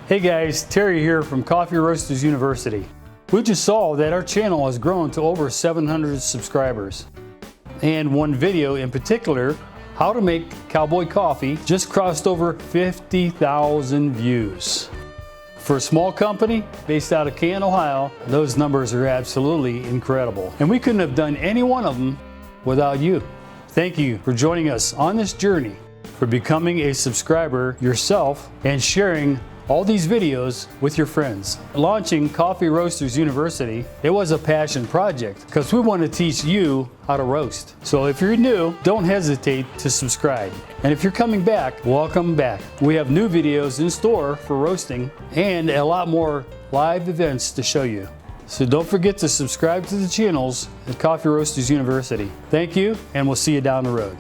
Hey guys, Terry here from Coffee Roasters University. We just saw that our channel has grown to over 700 subscribers. And one video in particular, how to make cowboy coffee, just crossed over 50,000 views. For a small company based out of Canton, Ohio, those numbers are absolutely incredible. And we couldn't have done any one of them without you. Thank you for joining us on this journey, for becoming a subscriber yourself and sharing all these videos with your friends. Launching Coffee Roasters University, it was a passion project because we want to teach you how to roast. So if you're new, don't hesitate to subscribe. And if you're coming back, welcome back. We have new videos in store for roasting and a lot more live events to show you. So don't forget to subscribe to the channels at Coffee Roasters University. Thank you, and we'll see you down the road.